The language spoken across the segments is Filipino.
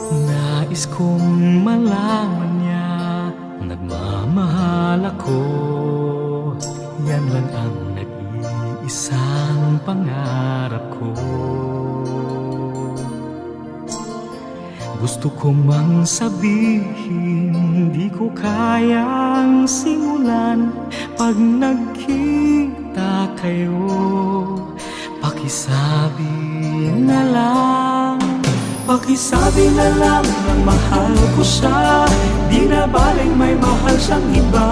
Nais kong malaman niya, nagmamahal ako. Yan lang ang nag-iisang pangarap ko. Gusto ko mang sabihin, di ko kayang simulan. Pag nagkita kayo, pakisabi na lang. Pakisabi na lang na mahal ko siya, di na baling may mahal siyang iba.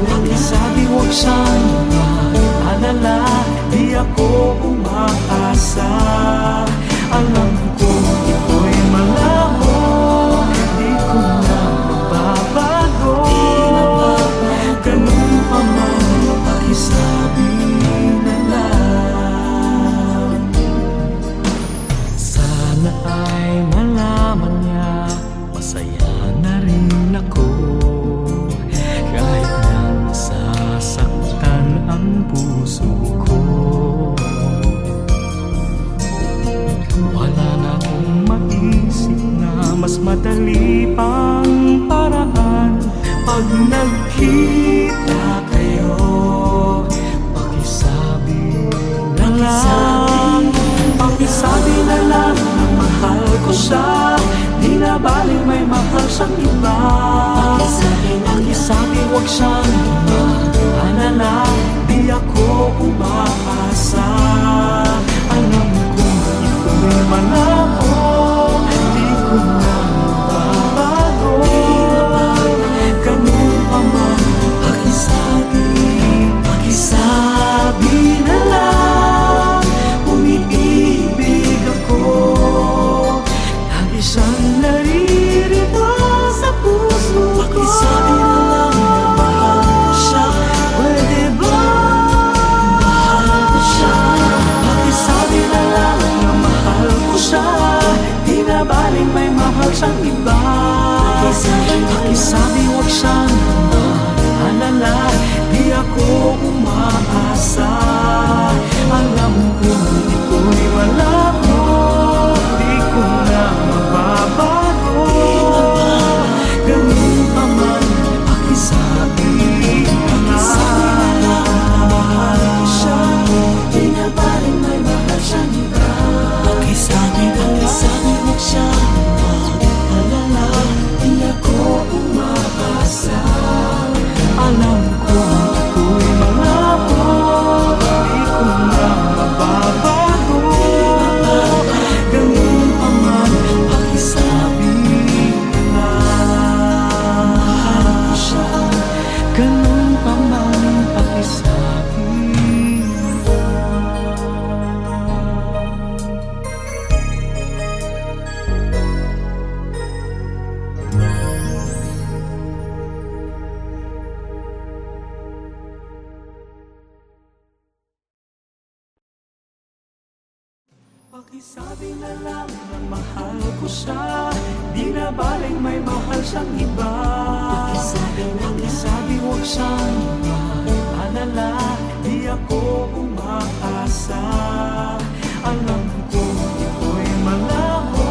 Pakisabi huwag siyang mag-alala, di ako umaasa. Alam ko ito'y malabo, di ko na mababago. Ganun pa man, pakisabi na lang. Sana ay malaman niya, masaya na rin ako. Kahit na nasasaktan ang puso ko, wala na akong maisip na mas madali pang paraan. Pag nagkita kayo, pakisabi na lang. Pakisabi na lang na mahal ko siya, di na baling may mahal siyang iba. Pakisabi huwag siyang mag-alala, di ako umaasa. Alam ko ito'y malabo, di ko na mababago. Ganun pa man, pakisabi na lang. Umiibig ako, lagi siyang naririto sa puso ko. Pakisabi na lang na mahal ko siya, pwede ba mahal ko siya? Pakisabi na lang na mahal ko siya, di na baling may mahal siyang iba. Pakisabi huwag siyang mag-alala, di ako umaasa. Alam ko ito'y malabo, di ko na mababago. Ganun pa man, pakisabi na lang. Mahal ko siya, di na baling may mahal siyang iba. Pakisabi huwag siyang mag-alala, di ako umaasa. Alam ko ito'y malabo, di ko na mababago. Ganun pa man, pakisabi na lang. Mahal ko siya, ganun pa man, pakisabi na pakisabi na lang na mahal ko siya, di na baling may mahal siyang iba. Pakisabi huwag siyang mag-alala, di ako umaasa. Alam ko ito'y malabo,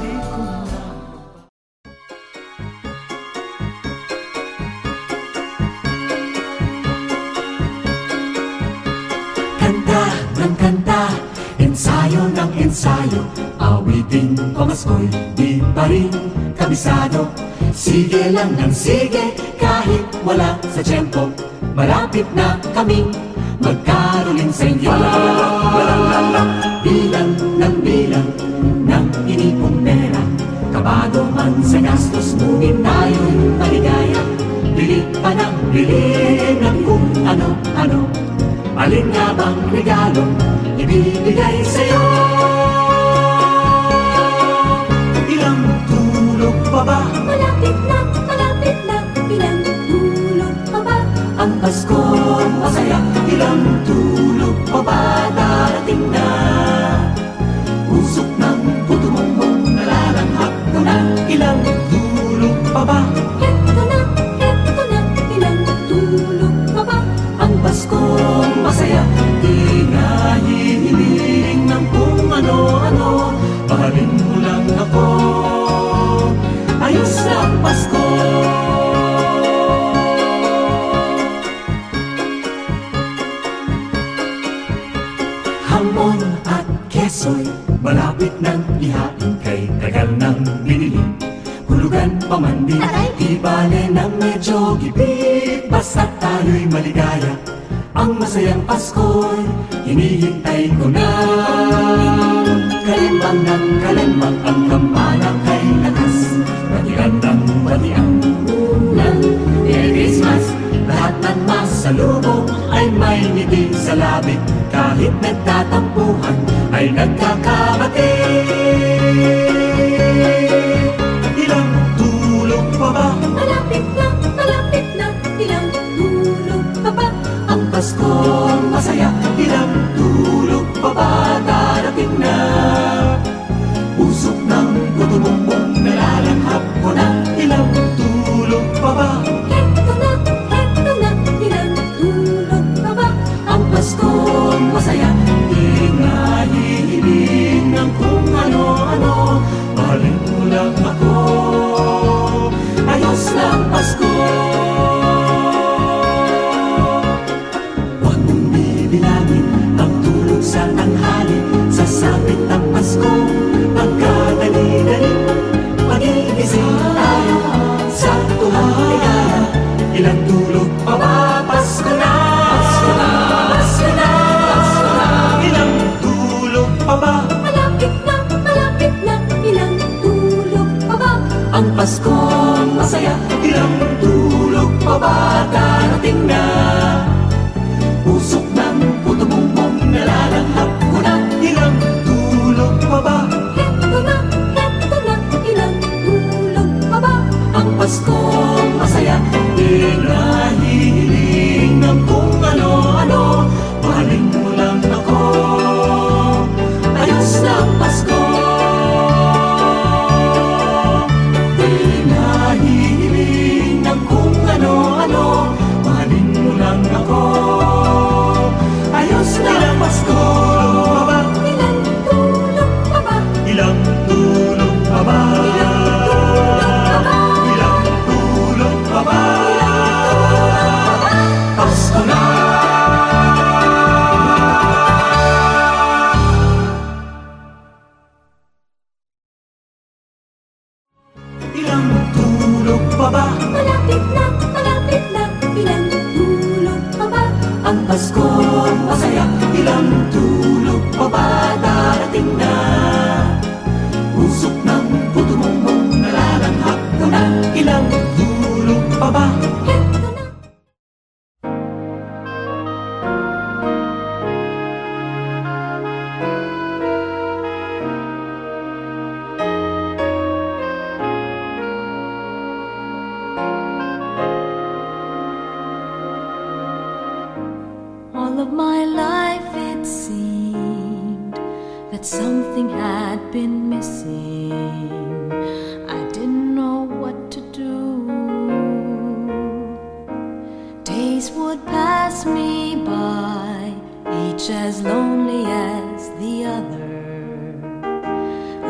di ko na kanta ng kanta, ensayo ng ensayo, awiting pamaskoy, di pa rin kabisado. Sige lang ng sige, kahit wala sa tiyempo, malapit na kaming magkaroling sa inyo. Bilang ng inipong pera, kabado man sa gastos, ngunit tayo'y maligaya. Bili pa ng bili ng kung ano-ano, alin nga bang regalo ibibigay sa'yo? ilang tulog pa ba? Malapit na, ilang tulog pa ba? Ang Paskong masaya, ilang tulog pa ba darating na? Usok ng puto mong nalalanghap ko na, Ilang tulog pa ba? Heto na, ilang tulog pa ba? ang Paskong masaya, di na hinihiling ng kung ano-ano. Baka mahalin mo lang ako. Ayos na ang Pasko. Hamon at keso'y malapit nang ihain, kay tagal nang binili. Hulugan pa man din, di bale nang medyo gipit, basta tayo'y maligaya. Ang masayang Pasko'y hinihintay ko na. Kalimbang ng kalimbang, ang kampana kay lakas. Batian ng batian ng Merry Christmas. Lahat ng masalubong ay may ngiti sa labi. Kahit nagtatampuhan ay nagkakabati. Ilang tulog pa ba? Malapit na, ilang tulog pa ba? Ang Paskong masaya, ilang tulog pa ba? Darating na. Usok ng putumong nalalanghap ko na. Ilang tulog pa ba? Heto na, ilang tulog pa ba? Ang Paskong masaya, di na hihiling ng kung ano-ano. Mahalin mo lang ako. Ayos lang Pasko. Huwag mong bibilangin ang tulog sa tanghali. Sasapit ang Pasko, pagkadali-dali. Magigising tayo sa tulang ligaya. Ilang tulog pa ba? Pasko na! Pasko na! Pasko na! Pasko na! Ilang tulog pa ba? Malapit na, ilang tulog pa ba? Ang Paskong masaya, ilang tulog pa ba? Darating na. Usok ng putumong nalalanghap ko na. Ilang tulog pa ba? Heto na, ilang tulog pa ba? Ang Paskong masaya, di nahihiling ng kung ano-ano. Mahalin mo lang ako. Ayos lang Pasko. Di nahihiling ng kung ano-ano. Mahalin mo lang ako. Ayos lang Pasko. Ilang tulog pa ba? Ilang tulog pa ba? Ilang tulog pa ba? Pasko na! Ilang tulog pa ba? Malapit na, ilang tulog pa ba? Ang Paskong masaya, ilang tulog pa ba? Darating na. Usok ng putumong nalalanghap ko na. Ilang tulog pa ba? Heto na. All of my life it seemed that something had been missing. I didn't know what to do. Days would pass me by, each as lonely as the other,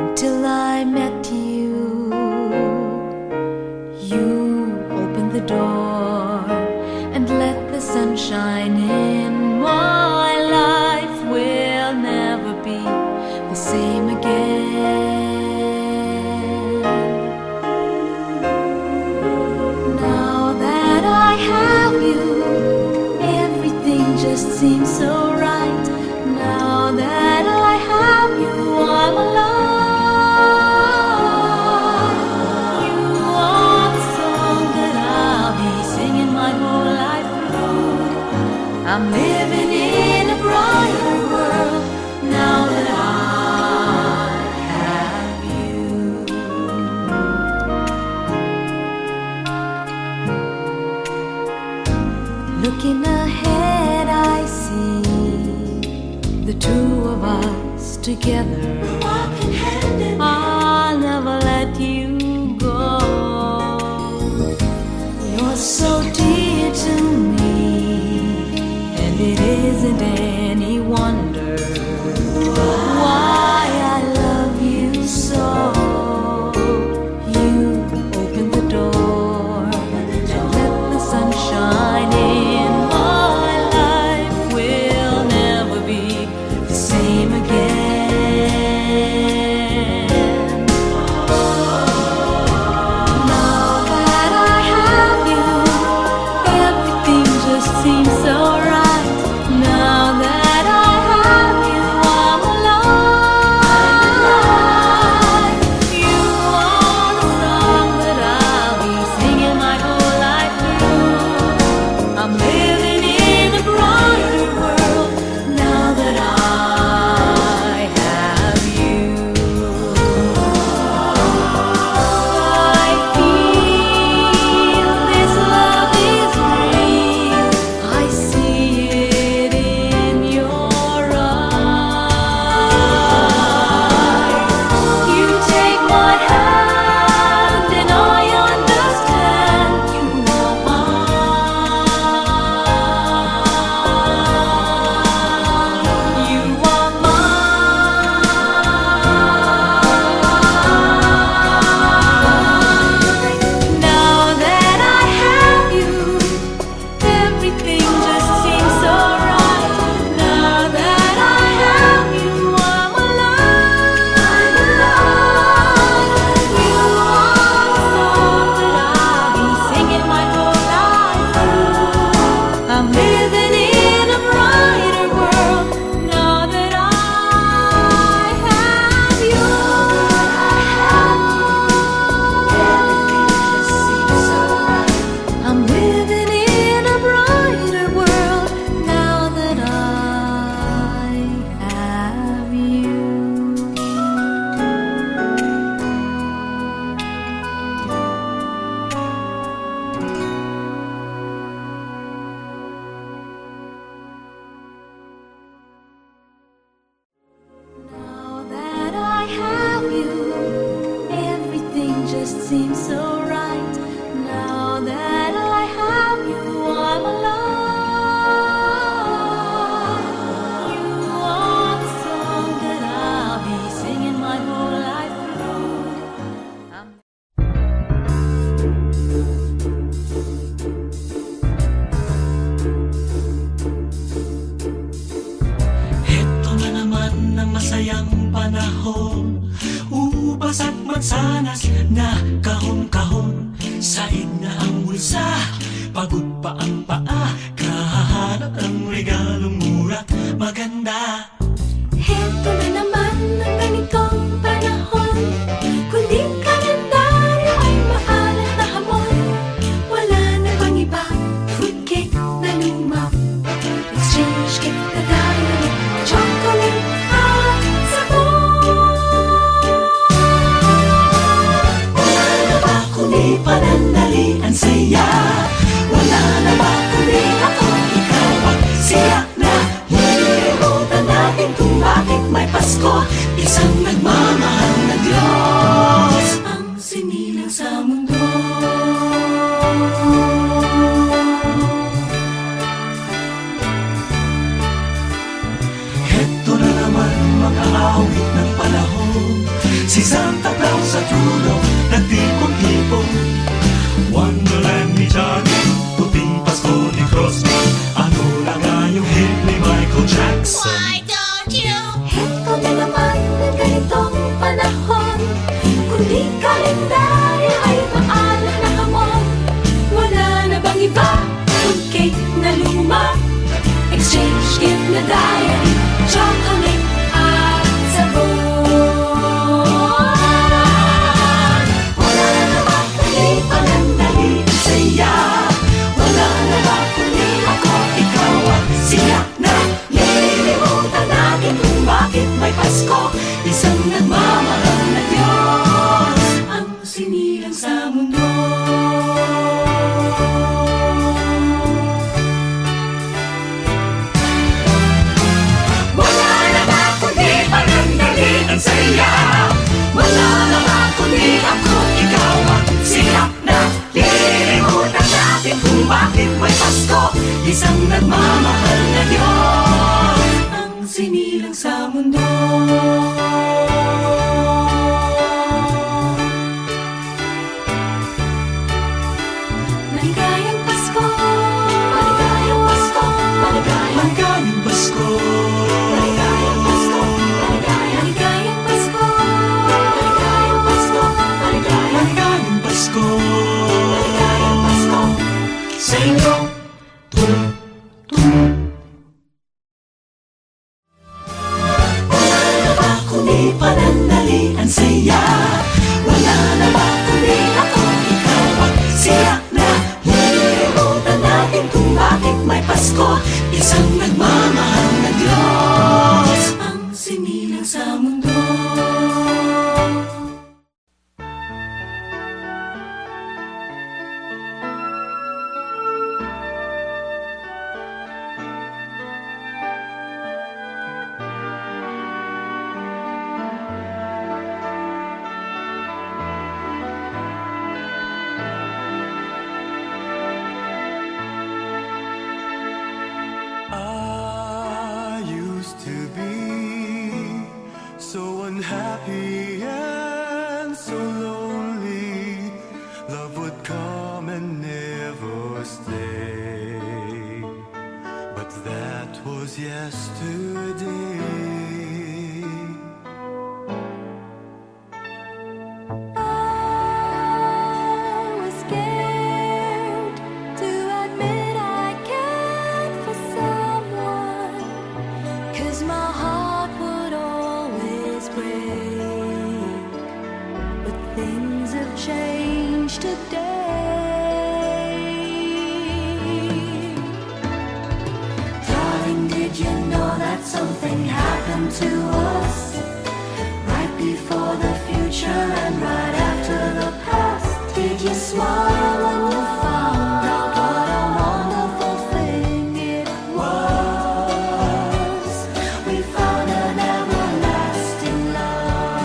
until I met you. You opened the door and let the sunshine in. My life will never be the same again. Now that I have you, everything just seems so right. Now that I have you, I'm alive. You are the song that I'll be singing my whole life through. I'm living in a brighter world now that I have you. Looking ahead, I see the two of us together. Walking hand in hand. I'll never let you go. You're so dear to me, and it isn't any wonder why I love you seems so right. Now that I have you, I'm alive. You are the song that I'll be singing my whole life through. Heto na naman ang masayang panahon, ubas at mansanas na kahon-kahon. Said na ang bulsa, pagod pa ang paa, kahahanap ng regalong mura't maganda. Heto na naman ang ganitong panahon, kundi kalendaryo ay maalat na hamon. Wala na bang iba, fruitcake na luma, exchange cake na diary, chocolate at sabon. Wala na ba kundi panandalian saya? Wala na ba kundi ako, ikaw at siya na nililimutan natin kung bakit may Pasko, isang nagmamahal na Diyos Ang sinilang sa mundo. Heto na naman mga awit ng panahon, si Santa Claus sa tulong nagtipon-tipon. Wonderland ni Johnny, puting Pasko ni Crosby, ano na nga yung hit ni Michael Jackson? Heto na naman ang ganitong panahon, kundi kalendaryo ay maalat na hamon. Wala na bang iba, fruitcake na luma, exchange gift na diary, chocolate at sabon. Wala na ba kundi panandalian saya? Wala na ba kundi ako, ikaw at siya na nililimutan natin kung bakit may Pasko, isang nagmamahal na Diyos Ang sinilang sa mundo. Wala na ba kundi panandalian saya? Wala na ba kundi ako, ikaw at siya na nililimutan natin kung bakit may Pasko, isang nagmamahal na Diyos Ang sinilang sa mundo. Maligayang Pasko, maligayang Pasko, maligayang Maligayang Pasko, maligayang Pasko, maligayang Pasko, maligayang Pasko, maligayang Pasko maligayang Pasko. sa inyo. Wala na ba kundi panandalian saya? Wala na ba kundi ako, ikaw at siya na nililimutan natin kung bakit may Pasko, isang nagmamahal na Diyos Ang sinilang sa mundo. I used to be so unhappy and so lonely. Love would come and never stay. But that was yesterday. I was scared to admit I cared for someone, 'cause my heart would always break. But things have changed today. Darling, did you know that something happened to us? Right before the future and right after the past. Did you smile when you found out what a wonderful thing it was? We found an everlasting love.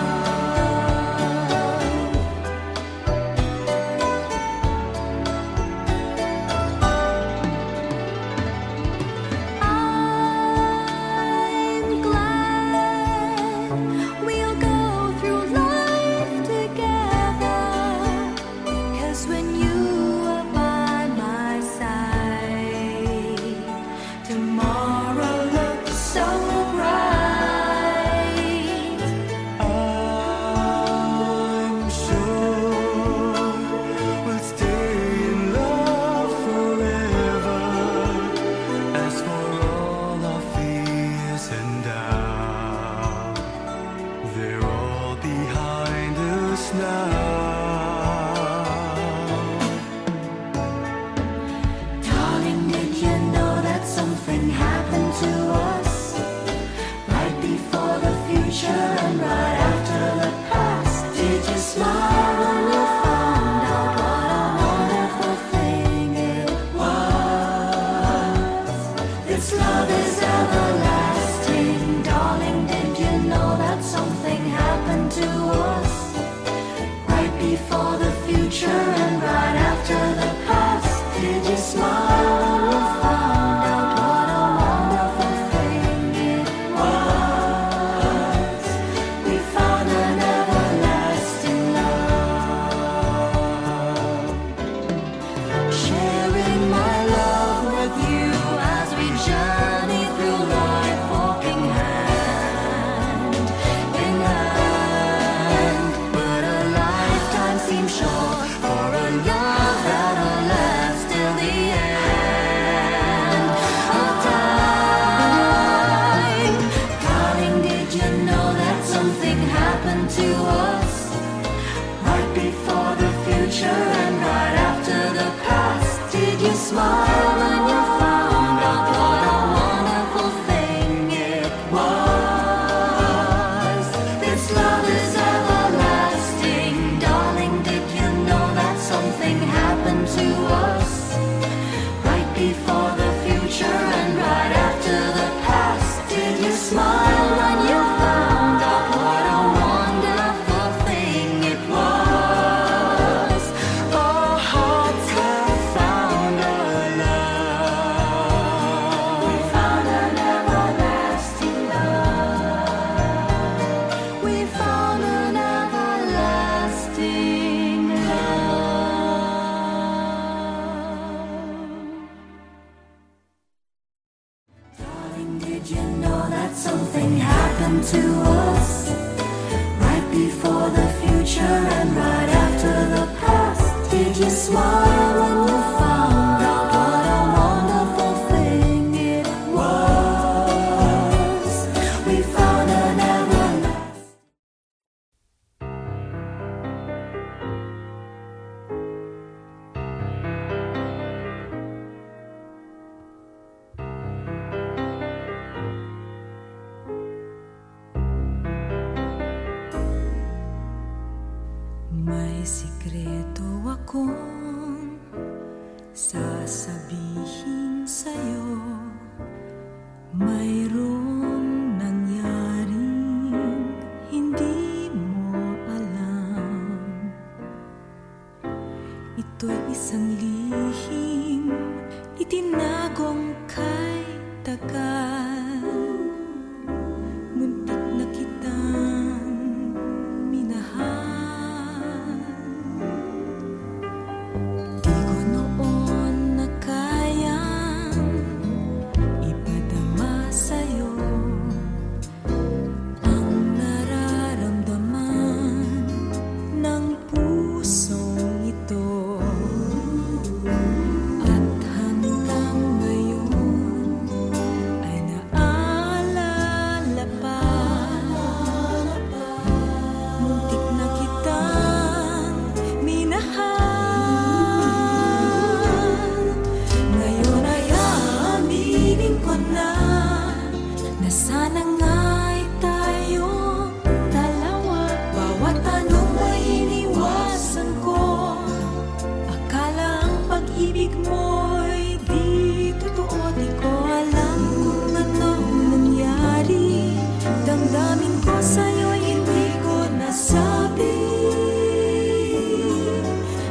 na. Darling, did you know that something happened to us right before the future and right after the past? Did you smile when you found out what a wonderful thing it was? This love is everlasting. Darling, did you know that something happened to us right before the future and right after the past? Did you smile when you found out what a wonderful thing it was? We found an everlasting love. Sharing my love with you as we journey through life, walking hand in hand. But a lifetime seems short for a love that'll last till the end of time. Darling, did you know that something happened to us right before the future and right after the past? Did you smile when you found out what a wonderful thing it was? This love is everlasting. Darling, did you know that something happened to us right before the future and right after the past? Did you smile when you found out what a wonderful thing it was? Our hearts have found a love. We found an everlasting love. We found an everlasting love. Darling, did you know that something happened to us right before the future and right after the past? Did you smile when you found out what a wonderful thing it was? We found an everlasting. May sikreto akong sasabihin sa'yo. Mayroong nangyaring hindi mo alam. Ito'y isang lihim, itinagong kay tagal. Muntik na kitang minahal. Di ko noon na kayang ipadama sa'yo ang nararamdaman ng pusong ito. At hanggang ngayon ay naaalala pa. Muntik na kitang minahal. Ngayon ay aaminin ko na sana nga'y tayong dalawa. Bawat tanong ay iniwasan ko. Akala ang pag-ibig mo'y di totoo. Di ko alam kung anong nangyari. Damdamin ko sa'yo'y hindi ko nasabi.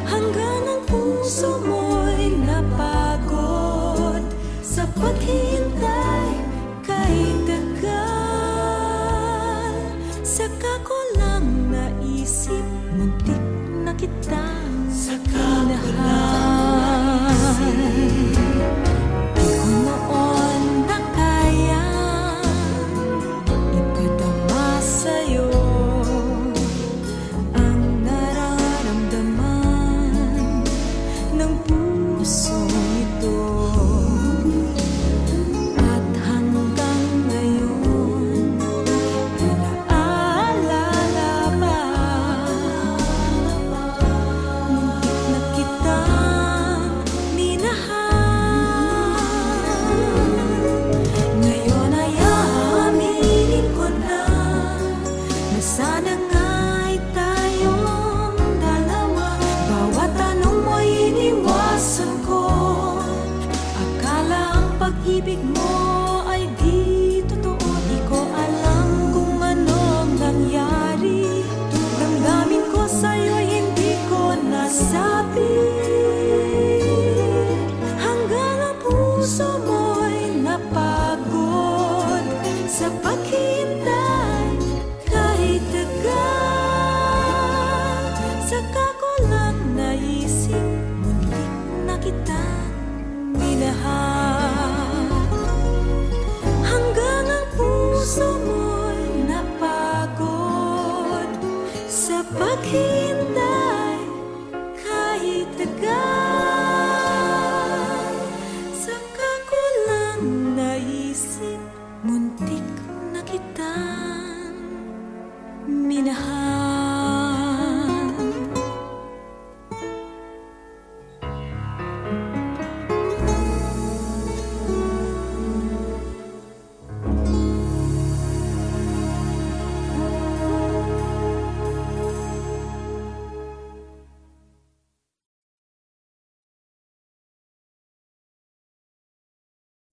Hanggang ang puso mo'y napagod sa paghihintay kay tagal. Saka ko lang naisip, muntik na kitang minahal. Di ko noon na kayang ipadama sa'yo ang nararamdaman ng puso ito. At hanggang ngayon ay naaalala pa. paghihintay kahit tagal. Saka ko lang naisip, muntik na kitang minahal.